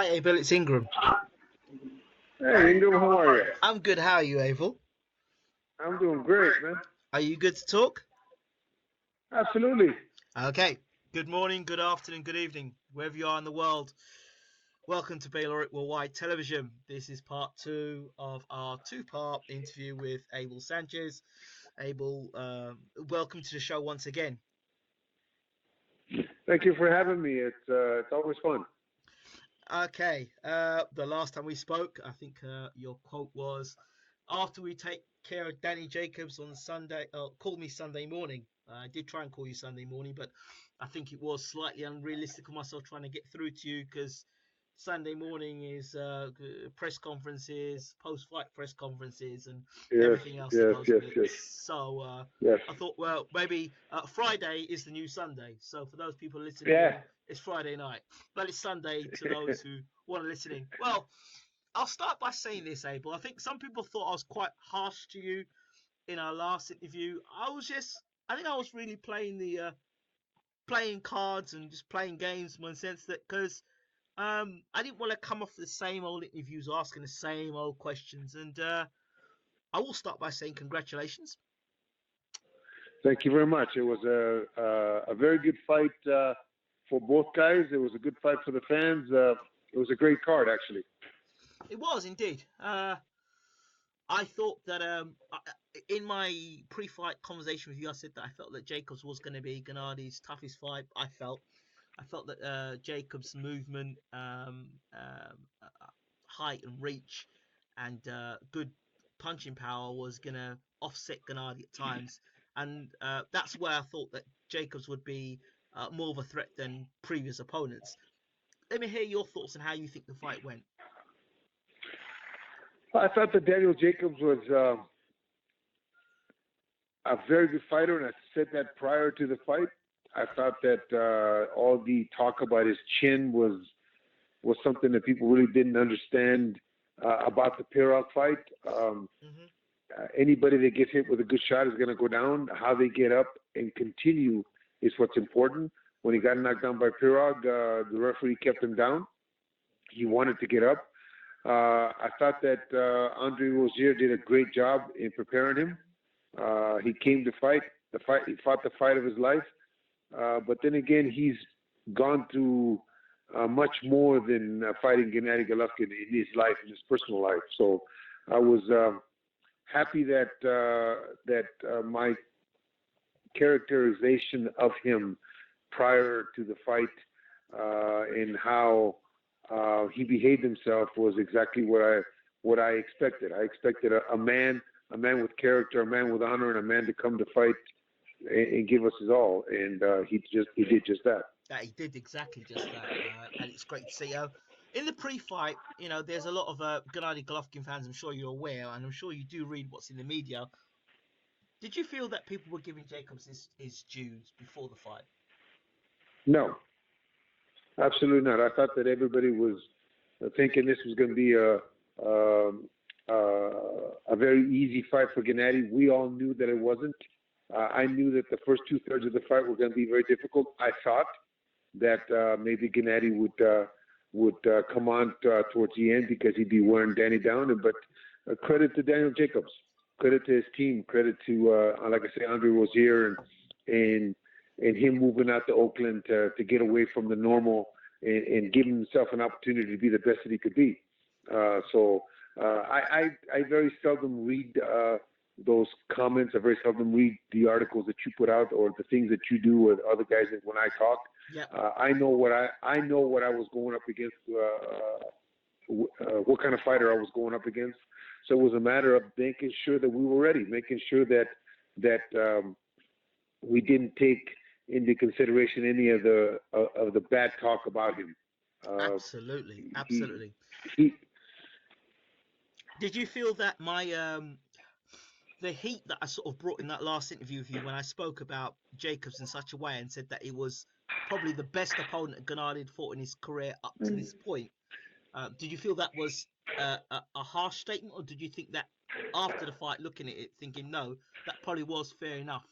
Hi, Abel. It's Ingram. Hey Ingram, how are you? I'm good. How are you, Abel? I'm doing great, man. Are you good to talk? Absolutely. Okay. Good morning, good afternoon, good evening, wherever you are in the world. Welcome to Baylor Worldwide Television. This is part two of our two-part interview with Abel Sanchez. Abel, welcome to the show once again. Thank you for having me. It's always fun. Okay. The last time we spoke, I think your quote was, "After we take care of Danny Jacobs on Sunday, call me Sunday morning." I did try and call you Sunday morning, but I think it was slightly unrealistic of myself trying to get through to you because Sunday morning is press conferences, post-fight press conferences, and Yes, everything else that yes, goes yes, with it. yes, So yes. I thought, well, maybe Friday is the new Sunday. So for those people listening Yeah. in, it's Friday night, but it's Sunday to those who want to listen in. Well, I'll start by saying this, Abel. I think some people thought I was quite harsh to you in our last interview. I think I was really playing the playing cards and just playing games in one sense that because I didn't want to come off the same old interviews asking the same old questions. And I will start by saying congratulations. Thank you very much. It was a very good fight for both guys. It was a good fight for the fans. It was a great card, actually. It was indeed. I thought that in my pre-fight conversation with you, I said that I felt that Jacobs was going to be Gennadi's toughest fight. I felt that Jacobs' movement, height and reach, and good punching power was going to offset Gennady at times, and that's where I thought that Jacobs would be more of a threat than previous opponents. Let me hear your thoughts on how you think the fight went. I thought that Daniel Jacobs was a very good fighter, and I said that prior to the fight. I thought that all the talk about his chin was something that people really didn't understand about the Pirog fight. Anybody that gets hit with a good shot is going to go down. How they get up and continue is what's important. When he got knocked down by Pirog, the referee kept him down. He wanted to get up. I thought that Andre Rozier did a great job in preparing him. He came to fight. He fought the fight of his life. But then again, he's gone through much more than fighting Gennady Golovkin in his life, in his personal life. So I was happy that my characterization of him prior to the fight and how he behaved himself was exactly what I expected. I expected a man with character, a man with honor, and a man to come to fight and give us his all. And he did just that. He did exactly just that, and it's great to see. In the pre-fight, there's a lot of Gennady Golovkin fans. I'm sure you're aware, and I'm sure you do read what's in the media. Did you feel that people were giving Jacobs his dues before the fight? No, absolutely not. I thought that everybody was thinking this was going to be a very easy fight for Gennady. We all knew that it wasn't. I knew that the first 2/3 of the fight were going to be very difficult. I thought that maybe Gennady would come on towards the end because he'd be wearing Danny down. But credit to Daniel Jacobs, credit to his team, credit to like I say, Andre Rozier and him moving out to Oakland to get away from the normal and give himself an opportunity to be the best that he could be. So I very seldom read those comments. I very seldom read the articles that you put out or the things that you do with other guys when I talk. Yeah. I know what I was going up against, what kind of fighter I was going up against. So it was a matter of making sure that we were ready, making sure that we didn't take into consideration any of the bad talk about him. Absolutely. Did you feel that the heat that I sort of brought in that last interview with you when I spoke about Jacobs in such a way and said that he was probably the best opponent Gennady had fought in his career up to this point, did you feel that was a harsh statement, or did you think that after the fight, looking at it, thinking, no, that probably was fair enough?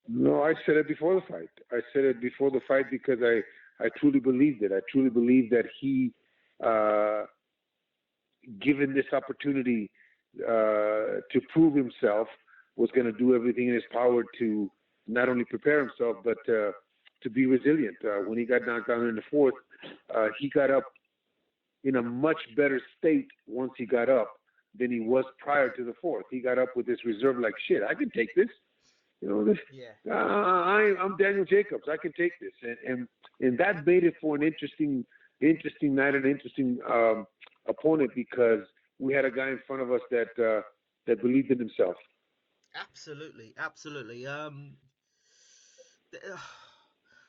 No, I said it before the fight. I said it before the fight because I truly believed it. I truly believed that he given this opportunity to prove himself, was going to do everything in his power to not only prepare himself, but to be resilient. When he got knocked down in the fourth, he got up in a much better state once he got up than he was prior to the fourth. He got up with this reserve like, shit, I can take this. I'm Daniel Jacobs. I can take this. And that made it for an interesting night, an interesting opponent, because we had a guy in front of us that believed in himself. Absolutely.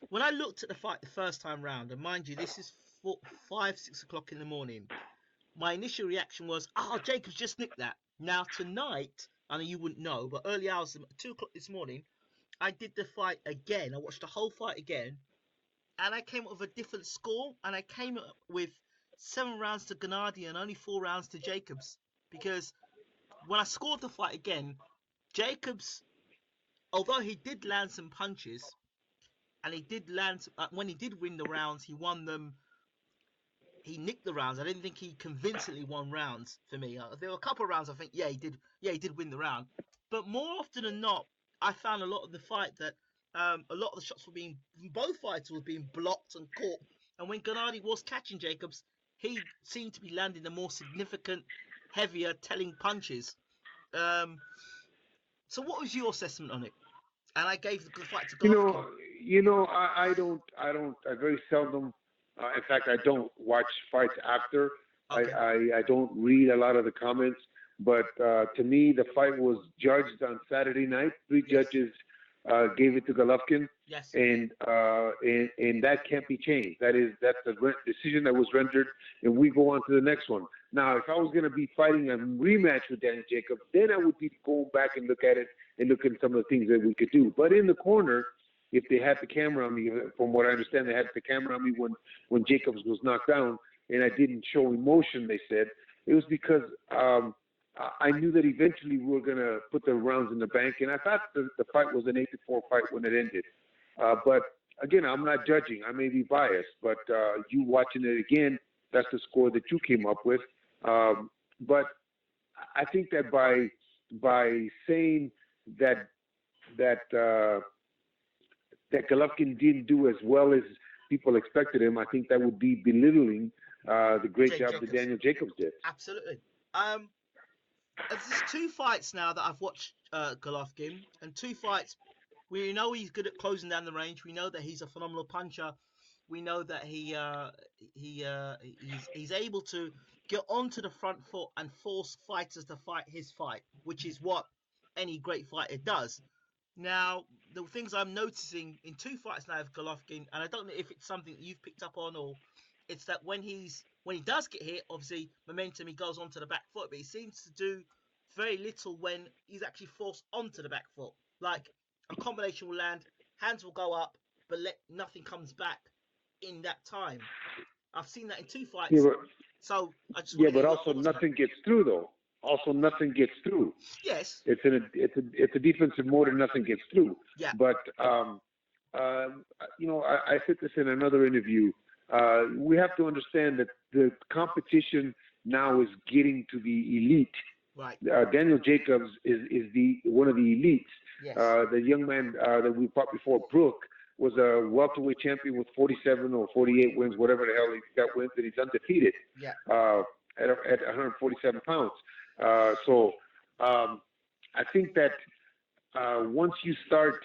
When I looked at the fight the first time round, and mind you, this is 6 o'clock in the morning, my initial reaction was, Jacobs just nicked that. Now tonight, I know you wouldn't know, but early hours, 2 o'clock this morning, I did the fight again. I watched the whole fight again, and I came up with a different score, and I came up with 7 rounds to Grenada and only 4 rounds to Jacobs. Because when I scored the fight again, Jacobs, although he did land some punches, and he did land, when he did win the rounds, he won them. He nicked the rounds. I didn't think he convincingly won rounds for me. There were a couple of rounds I think, he did win the round. But more often than not, I found a lot of the fight that a lot of the shots both fighters were being blocked and caught. And when Grenada was catching Jacobs, he seemed to be landing the more significant, heavier, telling punches. So what was your assessment on it? And I gave the fight to Golovkin. I very seldom, in fact, I don't watch fights after. Okay. I don't read a lot of the comments, but to me, the fight was judged on Saturday night. 3 judges gave it to Golovkin, and that can't be changed. That's a decision that was rendered, and we go on to the next one. Now, if I was going to be fighting a rematch with Daniel Jacobs, then I would be going back and look at it and look at some of the things that we could do. But in the corner, if they had the camera on me, from what I understand, they had the camera on me when Jacobs was knocked down, and I didn't show emotion, they said. It was because I knew that eventually we were going to put the rounds in the bank, and I thought the fight was an 8-4 fight when it ended. But, again, I'm not judging. I may be biased, but you watching it again, that's the score that you came up with. But I think that by saying that Golovkin didn't do as well as people expected him, I think that would be belittling the great job that Daniel Jacobs did. Absolutely. There's 2 fights now that I've watched Golovkin, and 2 fights we know he's good at closing down the range. We know that he's a phenomenal puncher. We know that he's able to get onto the front foot and force fighters to fight his fight, which is what any great fighter does. Now, the things I'm noticing in 2 fights now of Golovkin, and I don't know if it's something that you've picked up on, or it's that when he does get hit, obviously momentum, he goes onto the back foot, but he seems to do very little when he's actually forced onto the back foot. Like a combination will land, hands will go up, but nothing comes back in that time. I've seen that in 2 fights. Yeah, but also nothing gets through though. Also, nothing gets through. Yes. It's a defensive mode and nothing gets through. Yeah. But I said this in another interview. We have to understand that the competition now is getting to the elite. Right. Daniel Jacobs is one of the elites. Yes. The young man that we fought before, Brooke, was a welterweight champion with 47 or 48 wins, whatever the hell he got wins, and he's undefeated. Yeah. At 147 pounds. So I think that once you start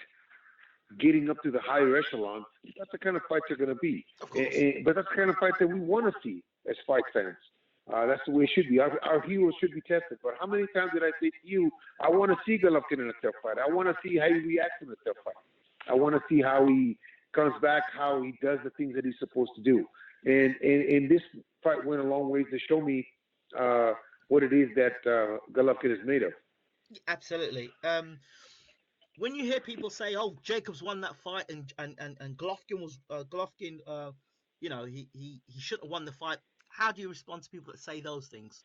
getting up to the higher echelon, that's the kind of fight you're going to be. But that's the kind of fight that we want to see as fight fans. That's the way it should be. Our heroes should be tested. But how many times did I say to you, I want to see Golovkin in a tough fight. I want to see how he reacts in a tough fight. I want to see how he comes back, how he does the things that he's supposed to do. And this fight went a long way to show me what it is that Golovkin is made of. Absolutely. When you hear people say, "Oh, Jacobs won that fight," and Golovkin was he shouldn't have won the fight, how do you respond to people that say those things?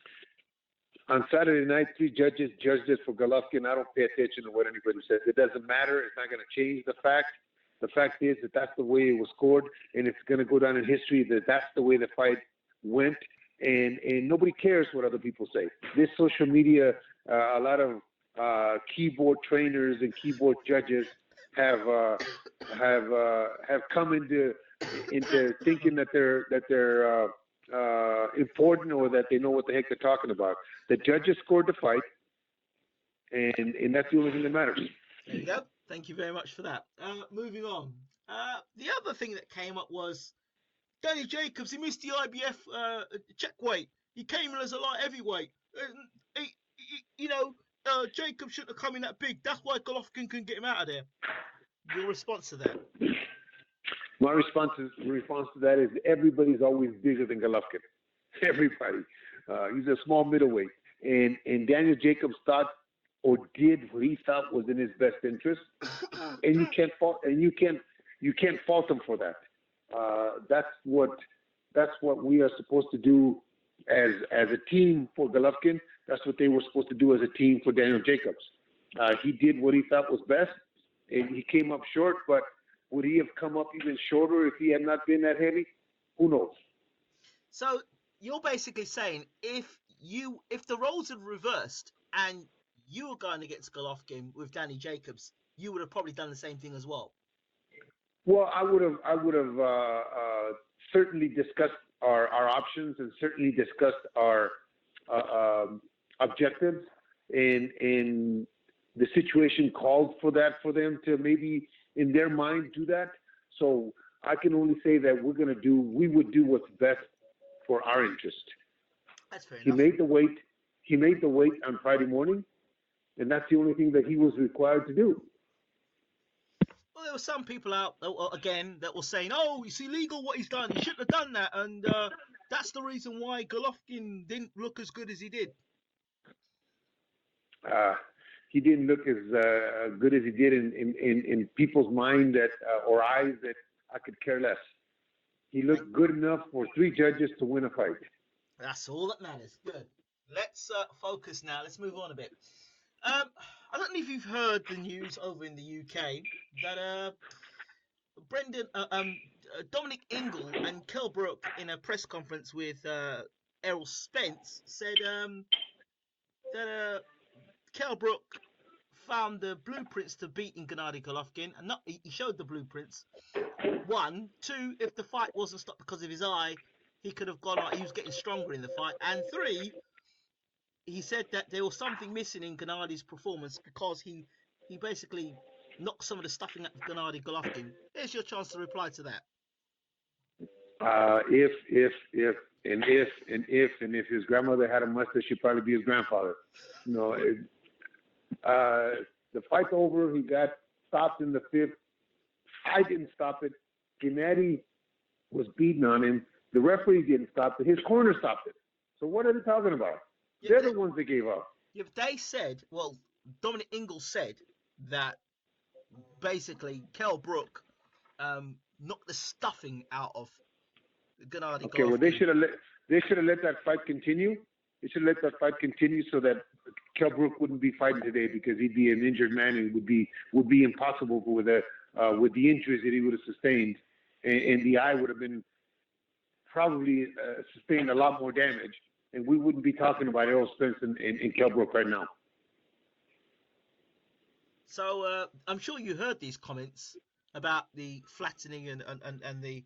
On Saturday night, 3 judges judged it for Golovkin. I don't pay attention to what anybody says. It doesn't matter. It's not going to change the fact. The fact is that that's the way it was scored, and it's going to go down in history that that's the way the fight went. and nobody cares what other people say. This social media, a lot of keyboard trainers and keyboard judges have come into thinking that they're important, or that they know what the heck they're talking about. The judges scored the fight, and that's the only thing that matters. There you go. Thank you very much for that. Moving on. The other thing that came up was Danny Jacobs. He missed the IBF check weight. He came in as a light heavyweight. Jacobs shouldn't have come in that big. That's why Golovkin couldn't get him out of there. Your response to that? My response to that is everybody's always bigger than Golovkin. Everybody. He's a small middleweight, and Daniel Jacobs thought or did what he thought was in his best interest, and you can't fault him for that. That's what we are supposed to do as a team for Golovkin. That's what they were supposed to do as a team for Daniel Jacobs. He did what he thought was best, and he came up short. But would he have come up even shorter if he had not been that heavy? Who knows? So you're basically saying if the roles had reversed and you were going against Golovkin with Danny Jacobs, you would have probably done the same thing as well. Well, I would have certainly discussed our options, and certainly discussed our objectives, and the situation called for that, for them to maybe in their mind do that. So I can only say that we would do what's best for our interest. That's fair enough. He made the weight on Friday morning, and that's the only thing that he was required to do. Well, there were some people out again that were saying, "Oh, it's illegal what he's done. He shouldn't have done that," and that's the reason why Golovkin didn't look as good as he did. He didn't look as good as he did in people's mind or eyes that I could care less. He looked good enough for 3 judges to win a fight. That's all that matters. Good. Let's focus now. Let's move on a bit. I don't know if you've heard the news over in the UK that Dominic Ingle and Kell Brook in a press conference with Errol Spence said that Kell Brook found the blueprints to beating Gennady Golovkin, and he showed the blueprints. 1, 2, if the fight wasn't stopped because of his eye, he could have gone like he was getting stronger in the fight. And 3, he said that there was something missing in Gennady's performance because he basically knocked some of the stuffing out of Gennady Golovkin. Here's your chance to reply to that. If his grandmother had a mustache, she'd probably be his grandfather. The fight's over. He got stopped in the 5th. I didn't stop it. Gennady was beating on him. The referee didn't stop it. His corner stopped it. So what are they talking about? Yeah, They're the ones that gave up. Yeah, but they said, Dominic Ingle said that basically Kell Brook knocked the stuffing out of Gennady Golovkin. Okay, well they should have let that fight continue. They should let that fight continue so that Kell Brook wouldn't be fighting today, because he'd be an injured man, and would be impossible with the injuries that he would have sustained, and the eye would have been probably sustained a lot more damage, and we wouldn't be talking about Errol Spence and Kell Brook right now. So I'm sure you heard these comments about the flattening and the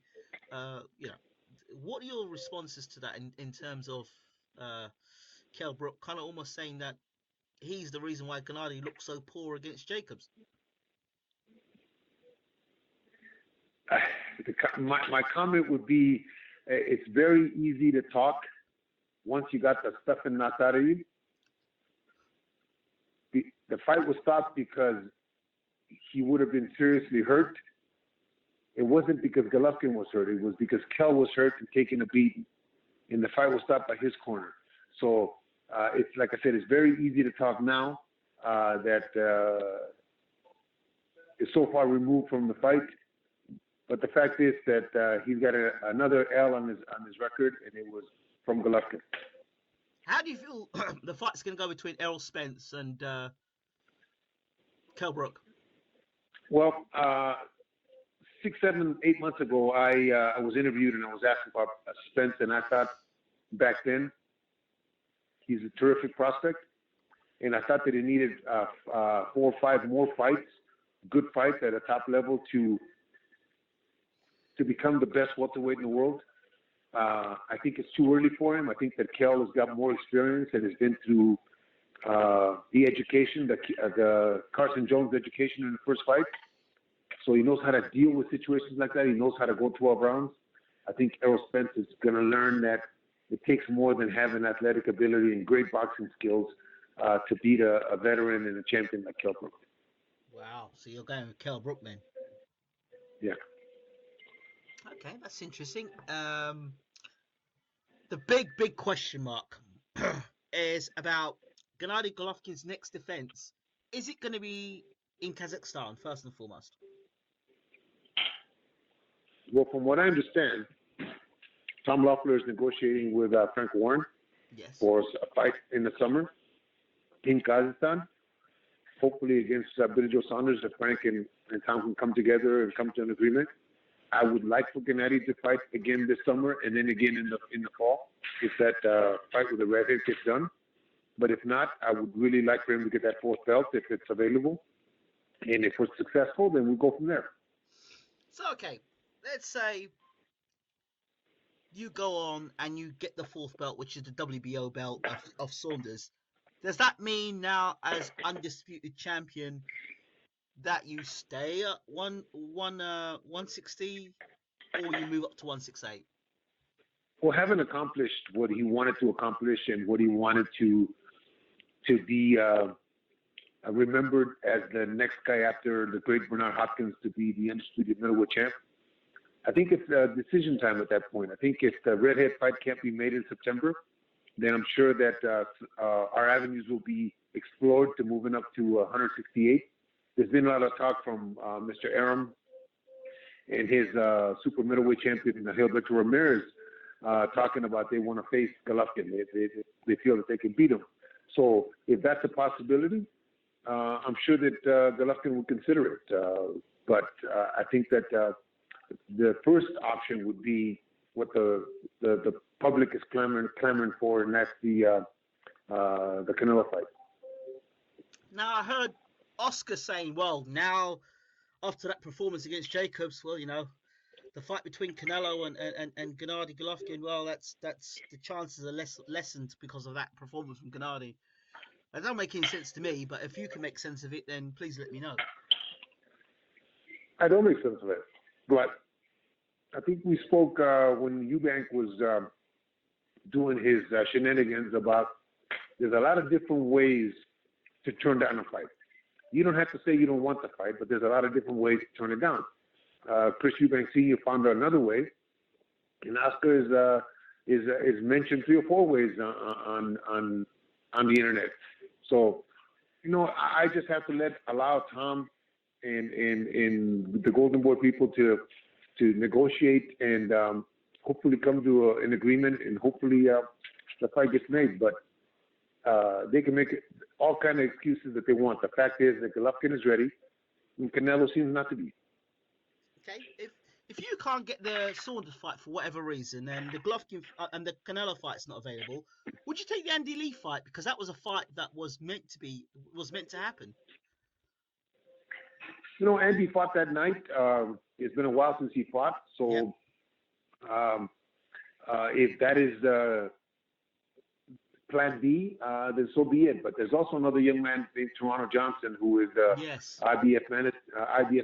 what are your responses to that in terms of Kell Brook kind of almost saying that he's the reason why Gennady looks so poor against Jacobs? My comment would be, it's very easy to talk once you got the stuffing knocked out of you. The fight was stopped because he would have been seriously hurt. It wasn't because Golovkin was hurt. It was because Kell was hurt and taking a beating, and the fight was stopped by his corner. So it's like I said, it's very easy to talk now that is so far removed from the fight. But the fact is that he's got another L on his record, and it was from Golovkin. How do you feel the fight's going to go between Errol Spence and Kell Brook? Well, 6, 7, 8 months ago, I was interviewed and I was asked about Spence, and I thought back then. He's a terrific prospect, and I thought that he needed 4 or 5 more fights, good fights at a top level to become the best welterweight in the world. I think it's too early for him. I think that Kel has got more experience and has been through the education, the Carson Jones education in the first fight. So he knows how to deal with situations like that. He knows how to go 12 rounds. I think Errol Spence is going to learn that it takes more than having athletic ability and great boxing skills to beat a veteran and a champion like Kell Brook. Wow. So you're going with Kell Brook then? Yeah. Okay, that's interesting. The big question mark is about Gennady Golovkin's next defense. Is it going to be in Kazakhstan, first and foremost? Well, from what I understand, Tom Loeffler is negotiating with Frank Warren for a fight in the summer in Kazakhstan, hopefully against Billy Joe Saunders, if Frank and Tom can come together and come to an agreement. I would like for Gennady to fight again this summer and then again in the fall, if that fight with the redhead gets done. But if not, I would really like for him to get that 4th belt if it's available. And if we're successful, then we'll go from there. So, okay, let's say you go on and you get the 4th belt, which is the WBO belt of Saunders. Does that mean now, as undisputed champion, that you stay at 160 or you move up to 168? Well, having accomplished what he wanted to accomplish and what he wanted to be remembered as the next guy after the great Bernard Hopkins to be the undisputed middleweight champ, I think it's decision time at that point. I think if the redhead fight can't be made in September, then I'm sure that our avenues will be explored to moving up to 168. There's been a lot of talk from Mr. Arum and his super middleweight champion, Gilberto Ramirez, talking about they want to face Golovkin. They feel that they can beat him. So if that's a possibility, I'm sure that Golovkin would consider it. But I think that the first option would be what the public is clamoring for, and that's the Canelo fight. Now, I heard Oscar saying, well, now after that performance against Jacobs, well, the fight between Canelo and Gennady Golovkin, well, that's the chances are lessened because of that performance from Gennady. That don't make any sense to me, but if you can make sense of it, then please let me know. I don't make sense of it, but I think we spoke when Eubank was doing his shenanigans about there's a lot of different ways to turn down a fight. You don't have to say you don't want the fight, but there's a lot of different ways to turn it down. Chris Eubank Sr. found another way, and Oscar is mentioned 3 or 4 ways on the internet. So, I just have to allow Tom and the Golden Boy people to negotiate and hopefully come to an agreement, and hopefully the fight gets made. But they can make all kind of excuses that they want. The fact is that Golovkin is ready, and Canelo seems not to be. Okay, if you can't get the Saunders fight for whatever reason, and the Golovkin and the Canelo fight's not available, would you take the Andy Lee fight, because that was a fight that was meant to happen? Andy fought that night. It's been a while since he fought, so if that is Plan B, then so be it. But there's also another young man named Toronto Johnson who is IBF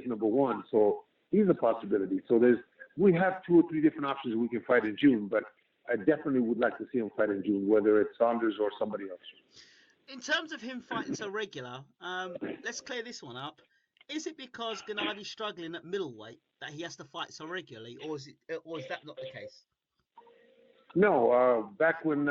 number 1. So he's a possibility. So we have 2 or 3 different options we can fight in June, but I definitely would like to see him fight in June, whether it's Saunders or somebody else. In terms of him fighting so regular, let's clear this one up. Is it because Gennady's struggling at middleweight that he has to fight so regularly, or is that not the case? No, back when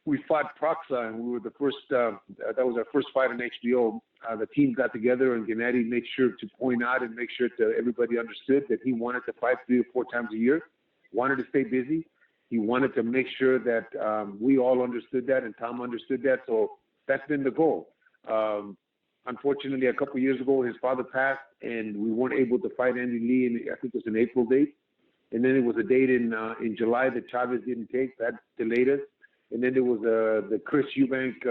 we fought Proxa and we were the first, that was our first fight on HBO, the team got together and Gennady made sure to point out and make sure that everybody understood that he wanted to fight 3 or 4 times a year, wanted to stay busy. He wanted to make sure that we all understood that and Tom understood that. So that's been the goal. Unfortunately, a couple of years ago, his father passed and we weren't able to fight Andy Lee, I think it was an April date. and then it was a date in July that Chavez didn't take. That delayed us. And then there was the Chris Eubank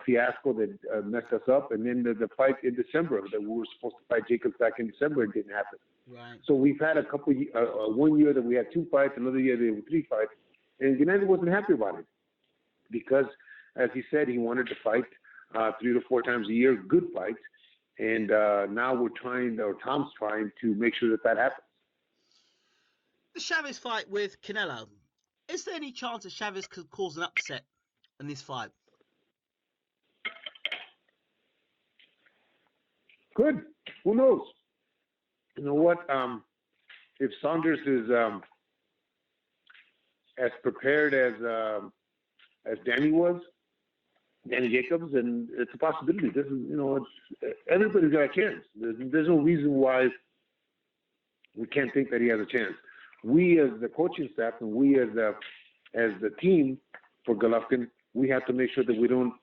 fiasco that messed us up. And then the fight in December that we were supposed to fight Jacobs back in December, it didn't happen. Right. So we've had a couple, 1 year that we had 2 fights, another year there were 3 fights. And Gennady wasn't happy about it because, as he said, he wanted to fight 3 to 4 times a year, good fights. And now we're trying, or Tom's trying, to make sure that happens. The Chavez fight with Canelo. Is there any chance that Chavez could cause an upset in this fight? Good. Who knows? You know what? If Saunders is as prepared as Danny Jacobs, and it's a possibility. This is, everybody's got a chance. There's no reason why we can't think that he has a chance. We as the coaching staff and we as the team for Golovkin, we have to make sure that we don't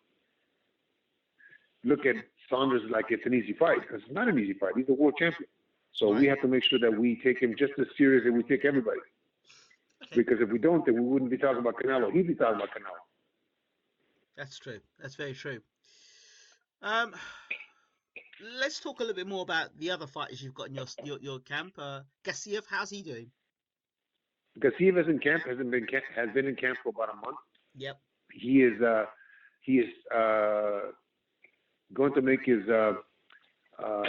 look at Saunders like it's an easy fight, because it's not an easy fight. He's a world champion. So we have to make sure that we take him just as serious as we take everybody. Okay. Because if we don't, then we wouldn't be talking about Canelo. He'd be talking about Canelo. That's true. That's very true. Let's talk a little bit more about the other fighters you've got in your camp. Gassiev, how's he doing? Gassiev is in camp. Has been in camp for about a month. Yep. He is going to make his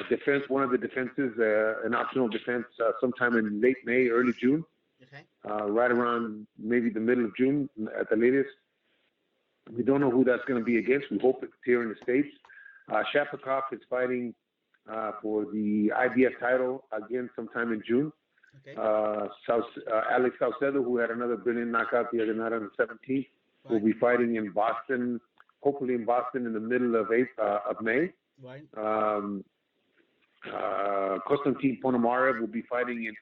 defense, one of the defenses, an optional defense, sometime in late May, early June. Okay. Right around maybe the middle of June at the latest. We don't know who that's going to be against. We hope it's here in the States. Shapikov is fighting for the IBF title again sometime in June. Okay. Alex Saucedo, who had another brilliant knockout the other night on the 17th, will be fighting in Boston, hopefully in Boston in the middle of May. Right. Konstantin Ponomarev will be fighting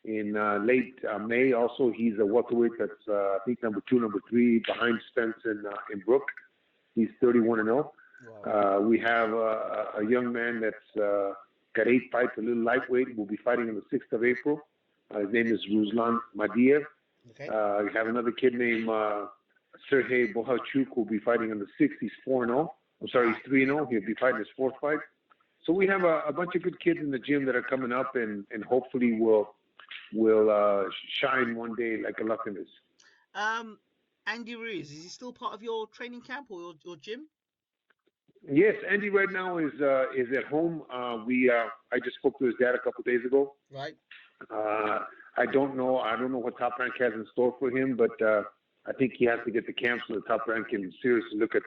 in late May. Also, he's a welterweight that's I think number 2, number 3 behind Spence in Brook. He's 31-0. Wow. We have a young man that's got 8 fights, a little lightweight. Will be fighting on the 6th of April. His name is Ruslan Madiev. Okay. We have another kid named Sergey Bohachuk who will be fighting on the 6th. He's 4-0. I'm sorry, he's 3-0. He'll be fighting his 4th fight. So we have a bunch of good kids in the gym that are coming up, and hopefully will shine one day like Golovkin is. Andy Ruiz, is he still part of your training camp or your gym? Yes, Andy right now is at home. I just spoke to his dad a couple of days ago. Right. I don't know what Top Rank has in store for him, but I think he has to get the camp so the Top Rank can seriously look at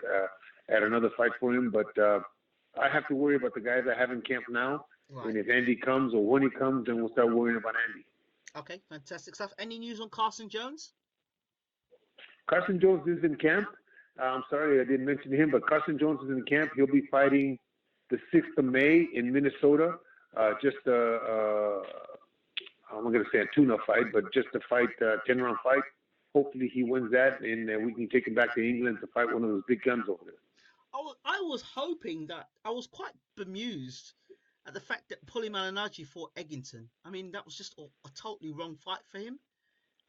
another fight for him. But I have to worry about the guys I have in camp now. Right. And if Andy comes or when he comes, then we'll start worrying about Andy. Okay, fantastic stuff. Any news on Carson Jones? Carson Jones is in camp. I'm sorry I didn't mention him, but Carson Jones is in camp. He'll be fighting the 6th of May in Minnesota. Just I'm not going to say a tune-up fight, but just a fight, 10-round fight. Hopefully he wins that, and we can take him back to England to fight one of those big guns over there. I was hoping that I was quite bemused at the fact that Paulie Malignaggi fought Eggington. I mean, that was just a totally wrong fight for him.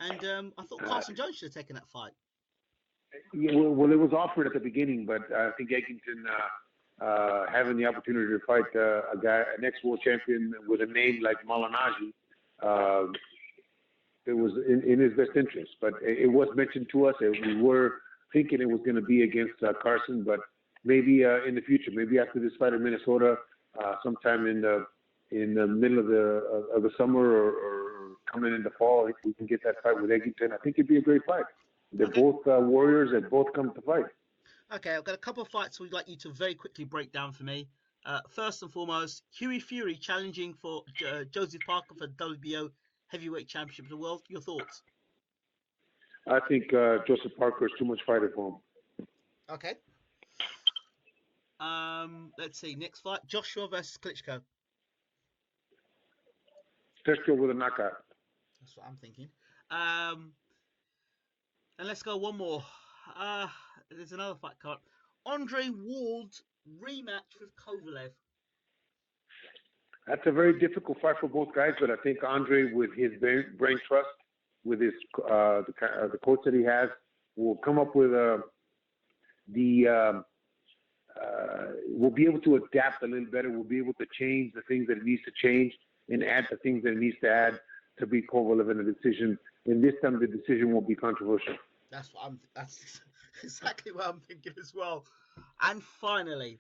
And I thought Carson Jones should have taken that fight. Yeah, well, it was offered at the beginning, but I think Eggington having the opportunity to fight an ex-world champion with a name like Malignaggi, it was in his best interest. But it was mentioned to us. We were thinking it was going to be against Carson, but maybe in the future, maybe after this fight in Minnesota, sometime in the middle of the summer or coming in the fall, if we can get that fight with Eggington, I think it'd be a great fight. They're both warriors that both come to fight. Okay, I've got a couple of fights we'd like you to very quickly break down for me. First and foremost, Hughie Fury challenging for Joseph Parker for WBO Heavyweight Championship of the World. Your thoughts? I think Joseph Parker is too much fighter for him. Okay. Let's see. Next fight, Joshua versus Klitschko. Klitschko with a knockout. That's what I'm thinking. And let's go one more. There's another fight card. Andre Ward rematch with Kovalev. That's a very difficult fight for both guys, but I think Andre, with his brain trust, with his the coach that he has, will come up with we'll be able to adapt a little better. We'll be able to change the things that it needs to change and add the things that it needs to add to beat Kovalev in a decision. And this time, the decision won't be controversial. That's exactly what I'm thinking as well. And finally,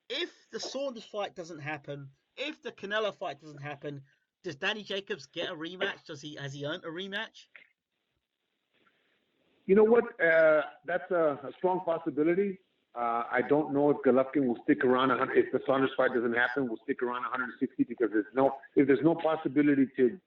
if the Saunders fight doesn't happen, if the Canelo fight doesn't happen, does Danny Jacobs get a rematch? Has he earned a rematch? You know what? That's a strong possibility. I don't know if Golovkin will stick around. If the Saunders fight doesn't happen, will stick around 160 because if there's no possibility to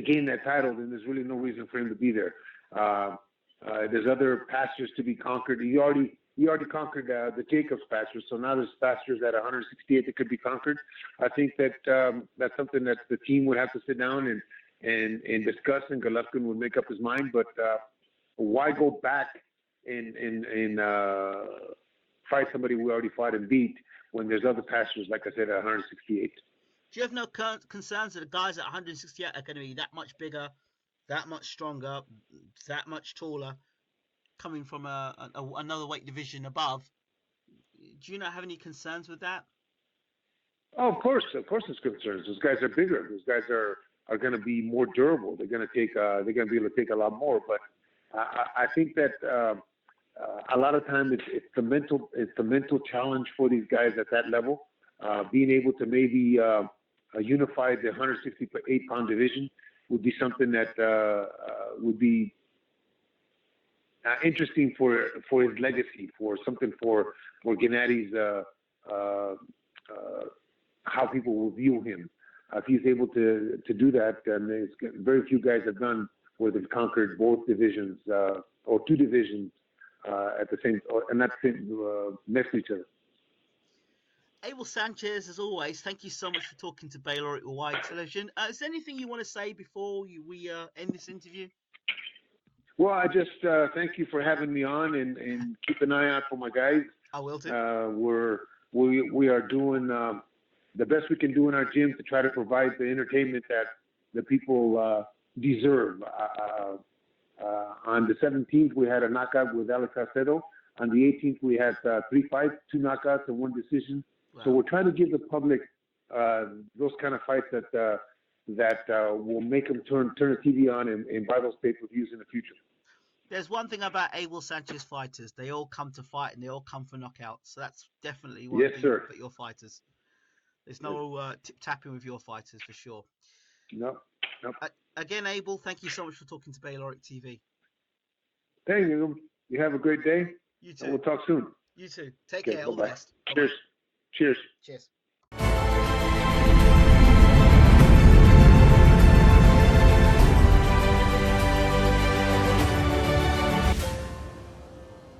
gain that title, then there's really no reason for him to be there. There's other pastures to be conquered. He already conquered the Jacobs pasture, so now there's pastures at 168 that could be conquered. I think that that's something that the team would have to sit down and discuss, and Golovkin would make up his mind. But why go back and fight somebody we already fought and beat when there's other pastures, like I said, at 168? Do you have no concerns that the guys at 168 are going to be that much bigger, that much stronger, that much taller, coming from another weight division above? Do you not have any concerns with that? Oh, of course, there's concerns. Those guys are bigger. Those guys are going to be more durable. They're going to be able to take a lot more. But I think that a lot of times it's the mental challenge for these guys at that level. Being able to maybe unify the 168-pound division would be something that would be interesting for his legacy, for Gennady's how people will view him. If he's able to do that, then very few guys have done where they've conquered both divisions or two divisions at the same, and that's next to each other. Abel Sanchez, as always, thank you so much for talking to Baylor at Wide Television. Is there anything you want to say before we end this interview? Well, I just thank you for having me on, and keep an eye out for my guys. I will do. We are doing the best we can do in our gym to try to provide the entertainment that the people deserve. On the 17th, we had a knockout with Alex Acedo. On the 18th, we had 3 fights, 2 knockouts, and 1 decision. Wow. So we're trying to give the public those kind of fights that will make them turn the TV on and buy those pay-per-views in the future. There's one thing about Abel Sanchez fighters. They all come to fight and they all come for knockouts. So that's definitely one thing about your fighters. There's no tip-tapping with your fighters for sure. No. Again, Abel, thank you so much for talking to Bayloric TV. Thank you. You have a great day. You too. And we'll talk soon. You too. Take care. All the best. Cheers. Cheers.